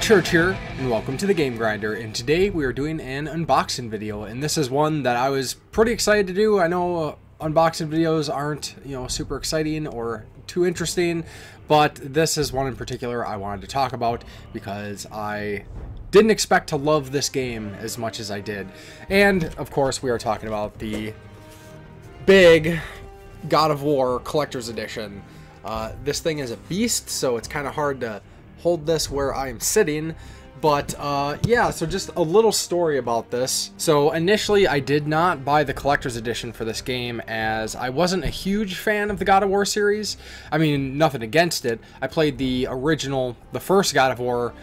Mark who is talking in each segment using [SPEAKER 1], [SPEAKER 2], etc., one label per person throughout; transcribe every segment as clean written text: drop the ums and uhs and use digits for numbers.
[SPEAKER 1] Church here, and welcome to the Game Grinder, and today we are doing an unboxing video, and this is one that I was pretty excited to do. I know unboxing videos aren't, super exciting or too interesting, but this is one in particular I wanted to talk about because I didn't expect to love this game as much as I did. And, of course, we are talking about the big God of War Collector's Edition. This thing is a beast, so it's kind of hard to hold this where I'm sitting, but yeah, so just a little story about this. So initially I did not buy the collector's edition for this game as I wasn't a huge fan of the God of War series. I mean, nothing against it. I played the original, the first God of War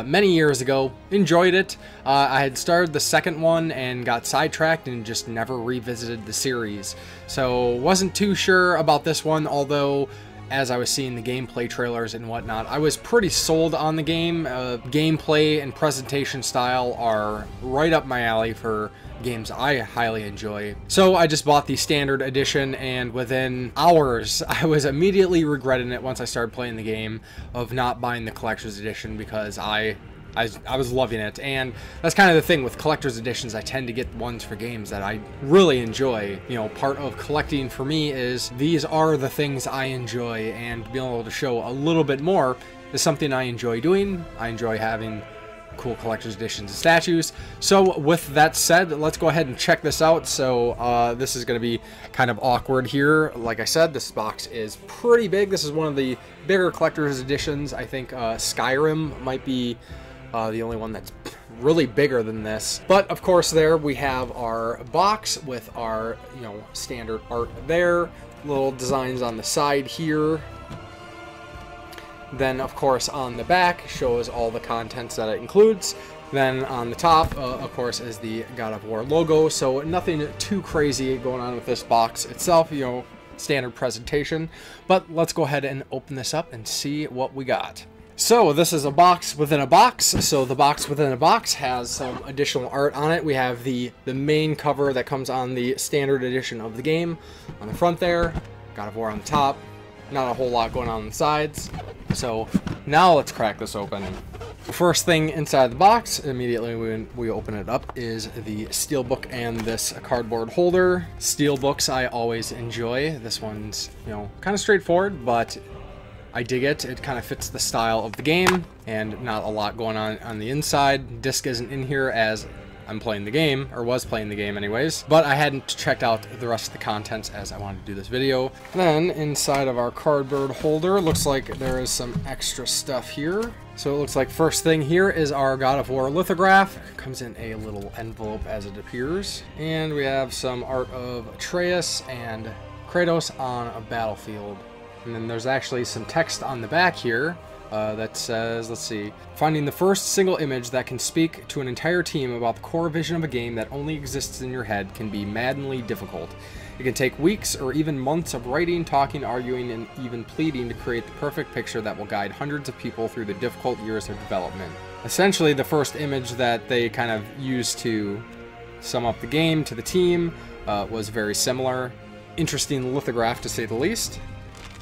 [SPEAKER 1] many years ago, enjoyed it. I had started the second one and got sidetracked and just never revisited the series. So wasn't too sure about this one, although as I was seeing the gameplay trailers and whatnot, I was pretty sold on the game. Gameplay and presentation style are right up my alley for games I highly enjoy. So I just bought the standard edition, and within hours, I was immediately regretting it once I started playing the game of not buying the collector's edition because I was loving it. And that's kind of the thing with collector's editions. I tend to get ones for games that I really enjoy. Part of collecting for me is these are the things I enjoy, and being able to show a little bit more is something I enjoy doing. I enjoy having cool collector's editions and statues. So with that said, let's go ahead and check this out. So this is going to be kind of awkward here. Like I said, this box is pretty big. This is one of the bigger collector's editions. I think Skyrim might be the only one that's really bigger than this. But of course, there we have our box with our standard art there, little designs on the side here. Then of course on the back shows all the contents that it includes. Then on the top of course is the God of War logo. So nothing too crazy going on with this box itself, standard presentation. But let's go ahead and open this up and see what we got. So this is a box within a box. So the box within a box has some additional art on it. We have the main cover that comes on the standard edition of the game on the front there. God of War on the top. Not a whole lot going on the sides. So now let's crack this open. The first thing inside the box, immediately when we open it up, is the steelbook and this cardboard holder. Steelbooks I always enjoy. This one's, kind of straightforward, but I dig it. It kind of fits the style of the game, and not a lot going on the inside. Disc isn't in here as I'm playing the game, or was playing the game anyways, but I hadn't checked out the rest of the contents as I wanted to do this video. Then inside of our cardboard holder, looks like there is some extra stuff here. So it looks like first thing here is our God of War lithograph. It comes in a little envelope as it appears, and we have some art of Atreus and Kratos on a battlefield. And then there's actually some text on the back here that says, let's see, finding the first single image that can speak to an entire team about the core vision of a game that only exists in your head can be maddeningly difficult. It can take weeks or even months of writing, talking, arguing, and even pleading to create the perfect picture that will guide hundreds of people through the difficult years of development. Essentially, the first image that they kind of used to sum up the game to the team was very similar. Interesting lithograph, to say the least.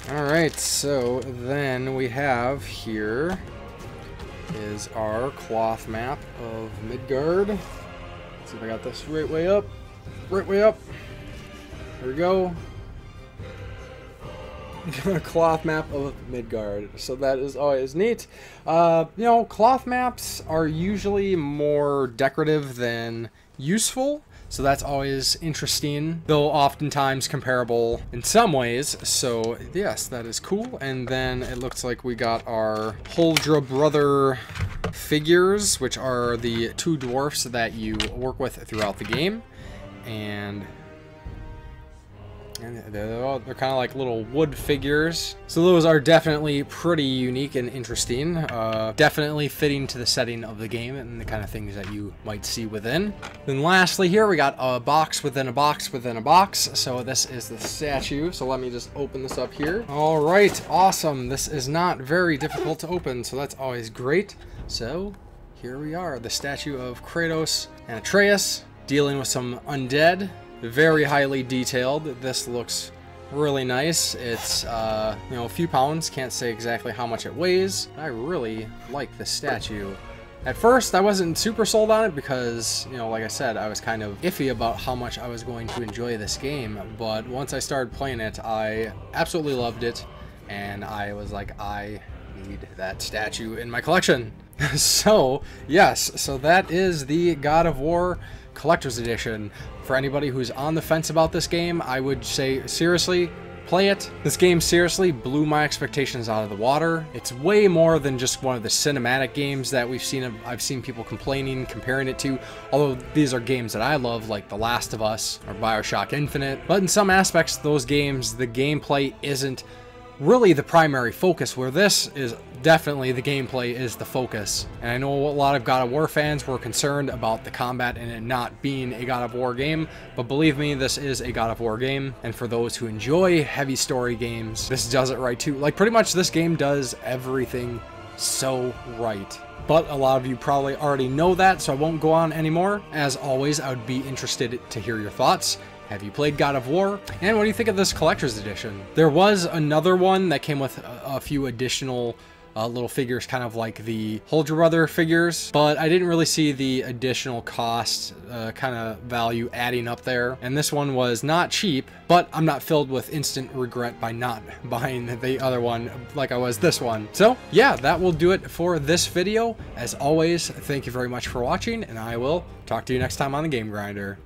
[SPEAKER 1] Alright, so then we have here is our cloth map of Midgard. Let's see if I got this right way up. Right way up. There we go. Cloth map of Midgard. So that is always neat. Cloth maps are usually more decorative than useful. So that's always interesting, though oftentimes comparable in some ways. So yes, that is cool. And then it looks like we got our Huldra brother figures, which are the two dwarfs that you work with throughout the game. And they're kind of like little wood figures. So those are definitely pretty unique and interesting. Definitely fitting to the setting of the game and the kind of things that you might see within. Then lastly here we got a box within a box within a box. So this is the statue. So let me just open this up here. All right, awesome. This is not very difficult to open, so that's always great. So here we are, the statue of Kratos and Atreus dealing with some undead. Very highly detailed. This looks really nice. It's a few pounds. Can't say exactly how much it weighs. I really like the statue. At first, I wasn't super sold on it because, you know, like I said, I was kind of iffy about how much I was going to enjoy this game. But once I started playing it, I absolutely loved it. And I was like, I need that statue in my collection. So, yes, so that is the God of War Collector's Edition. For anybody who's on the fence about this game, I would say, seriously, play it. This game seriously blew my expectations out of the water. It's way more than just one of the cinematic games that I've seen people complaining, comparing it to, although these are games that I love, like The Last of Us or BioShock Infinite. But in some aspects, those games, the gameplay isn't really the primary focus, where this is definitely the gameplay is the focus. And I know a lot of God of War fans were concerned about the combat and it not being a God of War game, but believe me, this is a God of War game. And for those who enjoy heavy story games, this does it right too. Like, pretty much this game does everything so right. But a lot of you probably already know that, so I won't go on anymore. As always, I would be interested to hear your thoughts. Have you played God of War? And what do you think of this collector's edition? There was another one that came with a few additional little figures, kind of like the Hold Your Brother figures, but I didn't really see the additional cost kind of value adding up there. And this one was not cheap, but I'm not filled with instant regret by not buying the other one like I was this one. So yeah, that will do it for this video. As always, thank you very much for watching, and I will talk to you next time on the Game Grinder.